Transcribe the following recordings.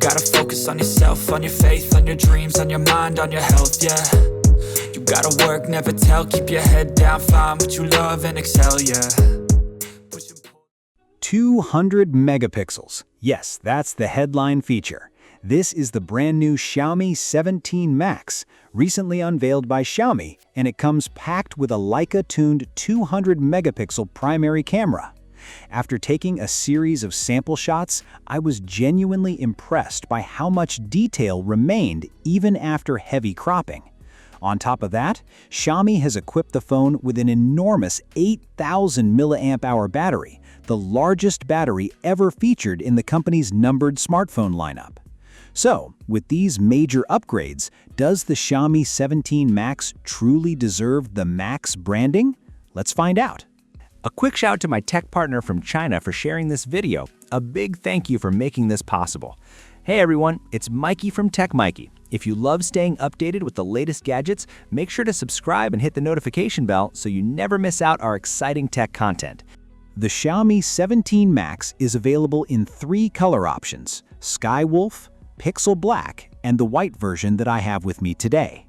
gotta focus on yourself, on your faith, on your dreams, on your mind, on your health, yeah. You gotta work, never tell, keep your head down, find what you love and excel, yeah. 200 megapixels. Yes, that's the headline feature. This is the brand new Xiaomi 17 Max, recently unveiled by Xiaomi, and it comes packed with a Leica-tuned 200 megapixel primary camera. After taking a series of sample shots, I was genuinely impressed by how much detail remained even after heavy cropping. On top of that, Xiaomi has equipped the phone with an enormous 8,000 mAh battery, the largest battery ever featured in the company's numbered smartphone lineup. So, with these major upgrades, does the Xiaomi 17 Max truly deserve the Max branding? Let's find out. A quick shout out to my tech partner from China for sharing this video. A big thank you for making this possible. Hey everyone, it's Maiky from Tech Maiky. If you love staying updated with the latest gadgets, make sure to subscribe and hit the notification bell so you never miss out our exciting tech content. The Xiaomi 17 Max is available in 3 color options: Sky Wolf, Pixel Black, and the white version that I have with me today.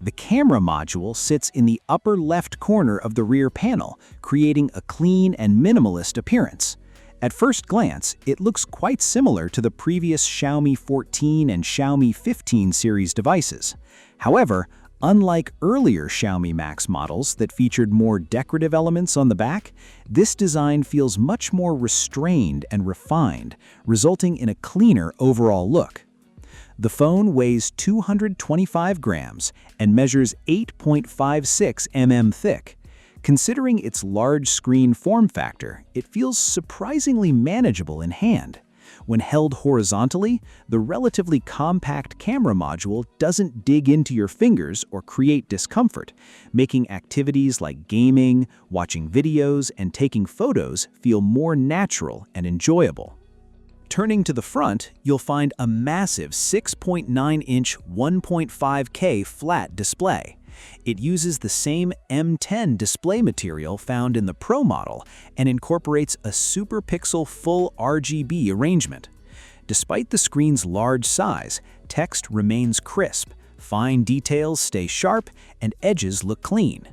The camera module sits in the upper left corner of the rear panel, creating a clean and minimalist appearance. At first glance, it looks quite similar to the previous Xiaomi 14 and Xiaomi 15 series devices. However, unlike earlier Xiaomi Max models that featured more decorative elements on the back, this design feels much more restrained and refined, resulting in a cleaner overall look. The phone weighs 225 grams and measures 8.56 mm thick. Considering its large screen form factor, it feels surprisingly manageable in hand. When held horizontally, the relatively compact camera module doesn't dig into your fingers or create discomfort, making activities like gaming, watching videos, and taking photos feel more natural and enjoyable. Turning to the front, you'll find a massive 6.9-inch 1.5K flat display. It uses the same M10 display material found in the Pro model and incorporates a super pixel full RGB arrangement. Despite the screen's large size, text remains crisp, fine details stay sharp, and edges look clean.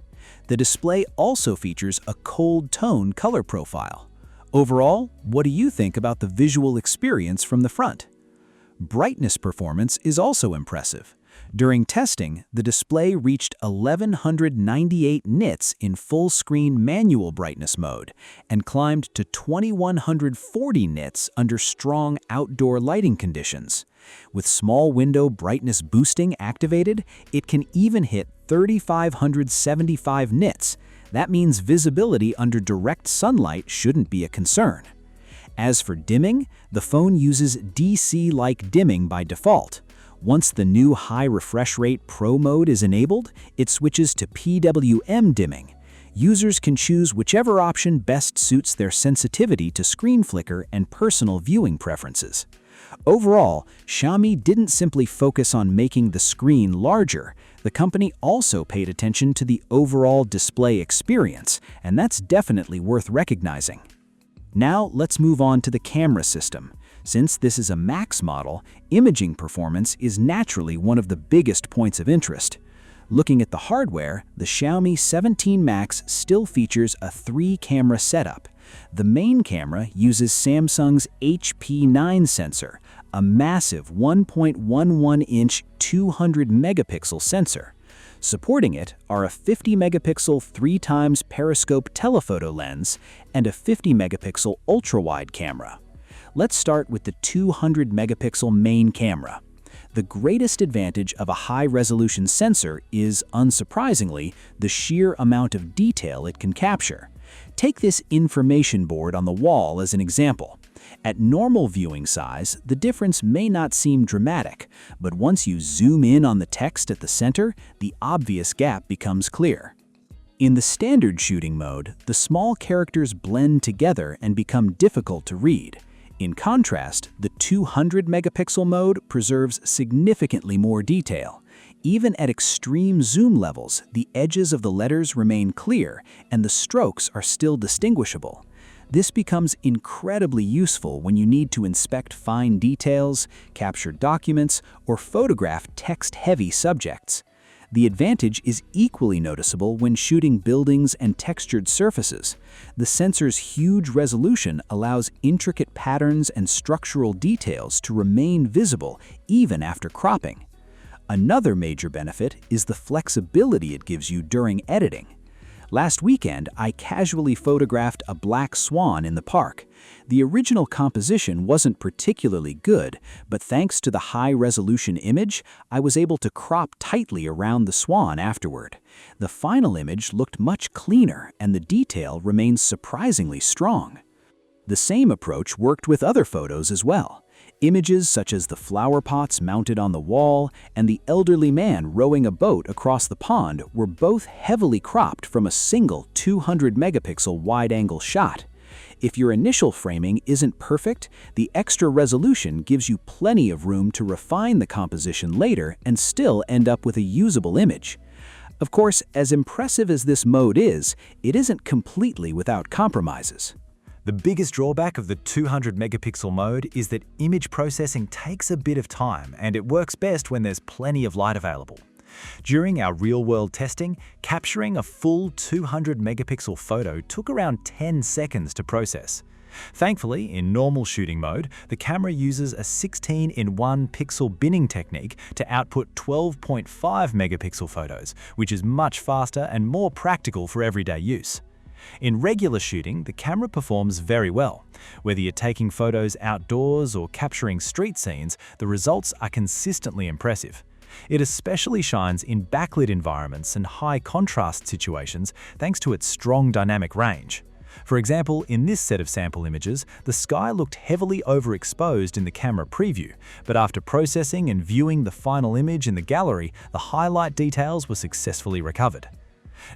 The display also features a cold tone color profile. Overall, what do you think about the visual experience from the front? Brightness performance is also impressive. During testing, the display reached 1198 nits in full-screen manual brightness mode and climbed to 2140 nits under strong outdoor lighting conditions. With small window brightness boosting activated, it can even hit 3575 nits. That means visibility under direct sunlight shouldn't be a concern. As for dimming, the phone uses DC-like dimming by default. Once the new high refresh rate Pro mode is enabled, it switches to PWM dimming. Users can choose whichever option best suits their sensitivity to screen flicker and personal viewing preferences. Overall, Xiaomi didn't simply focus on making the screen larger. The company also paid attention to the overall display experience, and that's definitely worth recognizing. Now let's move on to the camera system. Since this is a Max model, imaging performance is naturally one of the biggest points of interest. Looking at the hardware, the Xiaomi 17 Max still features a 3-camera setup. The main camera uses Samsung's HP9 sensor, a massive 1.11-inch 200-megapixel sensor. Supporting it are a 50-megapixel 3x periscope telephoto lens and a 50-megapixel ultra-wide camera. Let's start with the 200-megapixel main camera. The greatest advantage of a high-resolution sensor is, unsurprisingly, the sheer amount of detail it can capture. Take this information board on the wall as an example. At normal viewing size, the difference may not seem dramatic, but once you zoom in on the text at the center, the obvious gap becomes clear. In the standard shooting mode, the small characters blend together and become difficult to read. In contrast, the 200-megapixel mode preserves significantly more detail. Even at extreme zoom levels, the edges of the letters remain clear and the strokes are still distinguishable. This becomes incredibly useful when you need to inspect fine details, capture documents, or photograph text-heavy subjects. The advantage is equally noticeable when shooting buildings and textured surfaces. The sensor's huge resolution allows intricate patterns and structural details to remain visible even after cropping. Another major benefit is the flexibility it gives you during editing. Last weekend, I casually photographed a black swan in the park. The original composition wasn't particularly good, but thanks to the high-resolution image, I was able to crop tightly around the swan afterward. The final image looked much cleaner, and the detail remains surprisingly strong. The same approach worked with other photos as well. Images such as the flower pots mounted on the wall and the elderly man rowing a boat across the pond were both heavily cropped from a single 200-megapixel wide-angle shot. If your initial framing isn't perfect, the extra resolution gives you plenty of room to refine the composition later and still end up with a usable image. Of course, as impressive as this mode is, it isn't completely without compromises. The biggest drawback of the 200-megapixel mode is that image processing takes a bit of time, and it works best when there's plenty of light available. During our real-world testing, capturing a full 200-megapixel photo took around 10 seconds to process. Thankfully, in normal shooting mode, the camera uses a 16-in-1 pixel binning technique to output 12.5-megapixel photos, which is much faster and more practical for everyday use. In regular shooting, the camera performs very well. Whether you're taking photos outdoors or capturing street scenes, the results are consistently impressive. It especially shines in backlit environments and high-contrast situations thanks to its strong dynamic range. For example, in this set of sample images, the sky looked heavily overexposed in the camera preview, but after processing and viewing the final image in the gallery, the highlight details were successfully recovered.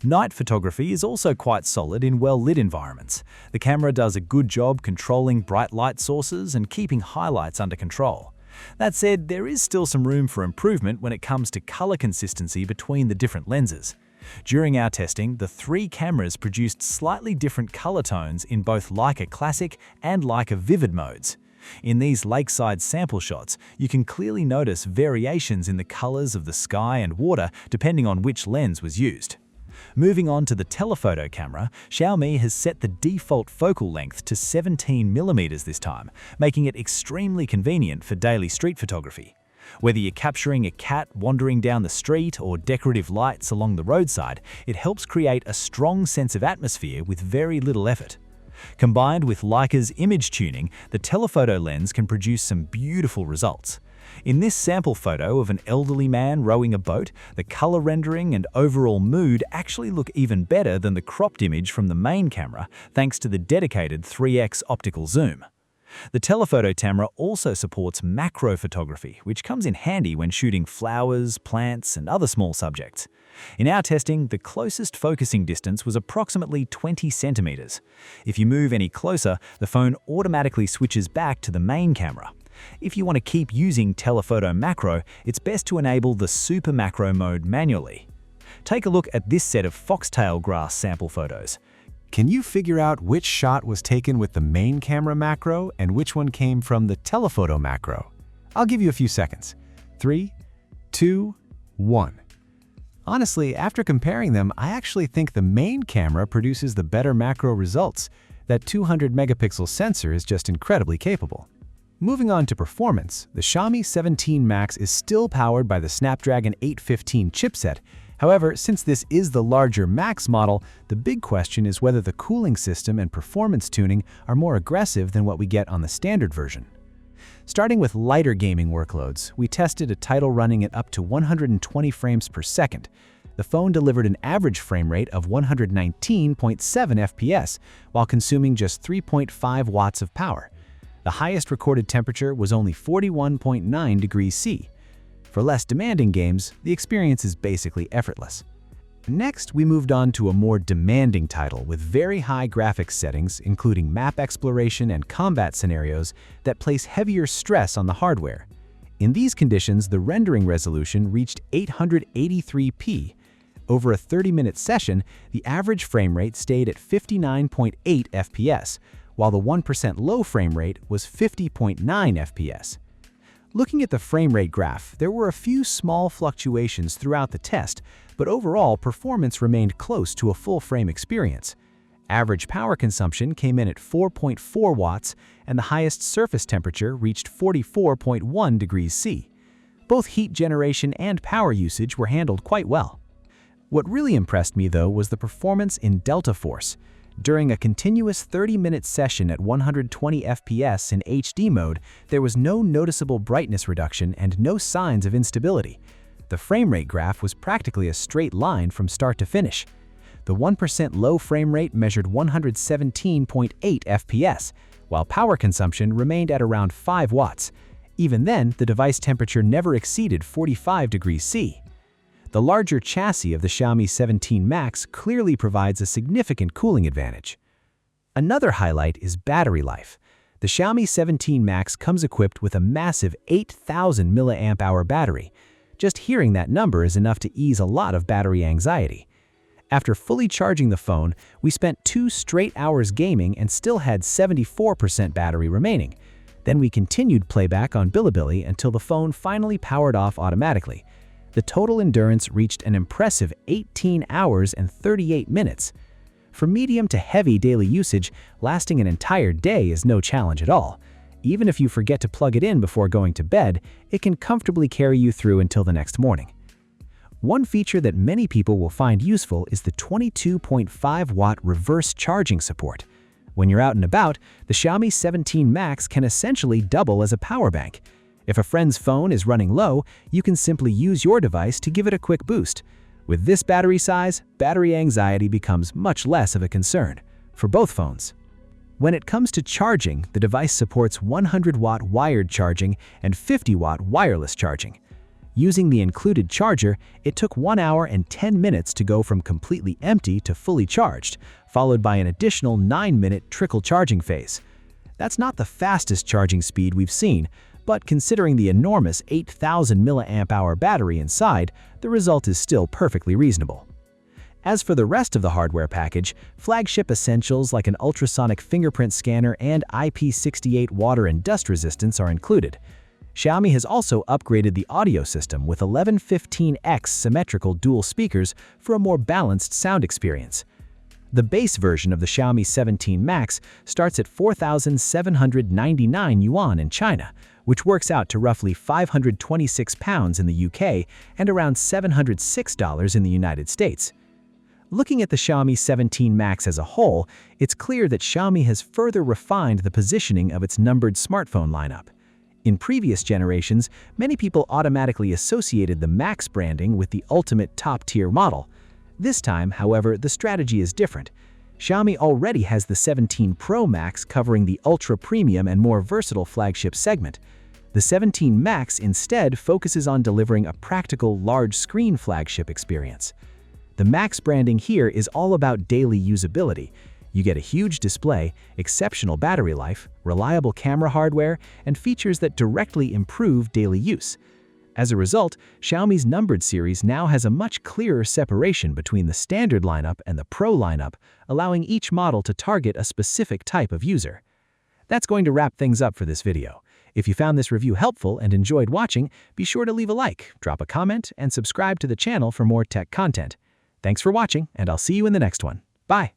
Night photography is also quite solid in well-lit environments. The camera does a good job controlling bright light sources and keeping highlights under control. That said, there is still some room for improvement when it comes to color consistency between the different lenses. During our testing, the three cameras produced slightly different color tones in both Leica Classic and Leica Vivid modes. In these lakeside sample shots, you can clearly notice variations in the colors of the sky and water depending on which lens was used. Moving on to the telephoto camera, Xiaomi has set the default focal length to 17mm this time, making it extremely convenient for daily street photography. Whether you're capturing a cat wandering down the street or decorative lights along the roadside, it helps create a strong sense of atmosphere with very little effort. Combined with Leica's image tuning, the telephoto lens can produce some beautiful results. In this sample photo of an elderly man rowing a boat, the color rendering and overall mood actually look even better than the cropped image from the main camera thanks to the dedicated 3x optical zoom. The telephoto camera also supports macro photography, which comes in handy when shooting flowers, plants, and other small subjects. In our testing, the closest focusing distance was approximately 20 centimeters. If you move any closer, the phone automatically switches back to the main camera. If you want to keep using telephoto macro, it's best to enable the super macro mode manually. Take a look at this set of foxtail grass sample photos. Can you figure out which shot was taken with the main camera macro and which one came from the telephoto macro? I'll give you a few seconds. 3, 2, 1. Honestly, after comparing them, I actually think the main camera produces the better macro results. That 200-megapixel sensor is just incredibly capable. Moving on to performance, the Xiaomi 17 Max is still powered by the Snapdragon 815 chipset. However, since this is the larger Max model, the big question is whether the cooling system and performance tuning are more aggressive than what we get on the standard version. Starting with lighter gaming workloads, we tested a title running at up to 120 frames per second. The phone delivered an average frame rate of 119.7 FPS while consuming just 3.5 watts of power. The highest recorded temperature was only 41.9 degrees C. For less demanding games, the experience is basically effortless. Next, we moved on to a more demanding title with very high graphics settings, including map exploration and combat scenarios that place heavier stress on the hardware. In these conditions, the rendering resolution reached 883p. Over a 30-minute session, the average frame rate stayed at 59.8 FPS, while the 1% low frame rate was 50.9 FPS. Looking at the frame rate graph, there were a few small fluctuations throughout the test, but overall performance remained close to a full-frame experience. Average power consumption came in at 4.4 watts, and the highest surface temperature reached 44.1 degrees C. Both heat generation and power usage were handled quite well. What really impressed me, though, was the performance in Delta Force. During a continuous 30-minute session at 120 FPS in HD mode, there was no noticeable brightness reduction and no signs of instability. The frame rate graph was practically a straight line from start to finish. The 1% low frame rate measured 117.8 FPS, while power consumption remained at around 5 watts. Even then, the device temperature never exceeded 45 degrees C. The larger chassis of the Xiaomi 17 Max clearly provides a significant cooling advantage. Another highlight is battery life. The Xiaomi 17 Max comes equipped with a massive 8,000 mAh battery. Just hearing that number is enough to ease a lot of battery anxiety. After fully charging the phone, we spent 2 straight hours gaming and still had 74% battery remaining. Then we continued playback on Bilibili until the phone finally powered off automatically. The total endurance reached an impressive 18 hours and 38 minutes. For medium to heavy daily usage, lasting an entire day is no challenge at all. Even if you forget to plug it in before going to bed, it can comfortably carry you through until the next morning. One feature that many people will find useful is the 22.5-watt reverse charging support. When you're out and about, the Xiaomi 17 Max can essentially double as a power bank. If a friend's phone is running low, you can simply use your device to give it a quick boost. With this battery size, battery anxiety becomes much less of a concern for both phones. When it comes to charging, the device supports 100-watt wired charging and 50-watt wireless charging. Using the included charger, it took 1 hour and 10 minutes to go from completely empty to fully charged, followed by an additional 9-minute trickle charging phase. That's not the fastest charging speed we've seen, but considering the enormous 8,000 mAh battery inside, the result is still perfectly reasonable. As for the rest of the hardware package, flagship essentials like an ultrasonic fingerprint scanner and IP68 water and dust resistance are included. Xiaomi has also upgraded the audio system with 1115X symmetrical dual speakers for a more balanced sound experience. The base version of the Xiaomi 17 Max starts at 4,799 yuan in China, which works out to roughly £526 in the UK and around $706 in the United States. Looking at the Xiaomi 17 Max as a whole, it's clear that Xiaomi has further refined the positioning of its numbered smartphone lineup. In previous generations, many people automatically associated the Max branding with the ultimate top-tier model. This time, however, the strategy is different. Xiaomi already has the 17 Pro Max covering the ultra-premium and more versatile flagship segment. The 17 Max instead focuses on delivering a practical large-screen flagship experience. The Max branding here is all about daily usability. You get a huge display, exceptional battery life, reliable camera hardware, and features that directly improve daily use. As a result, Xiaomi's numbered series now has a much clearer separation between the standard lineup and the Pro lineup, allowing each model to target a specific type of user. That's going to wrap things up for this video. If you found this review helpful and enjoyed watching, be sure to leave a like, drop a comment, and subscribe to the channel for more tech content. Thanks for watching, and I'll see you in the next one. Bye!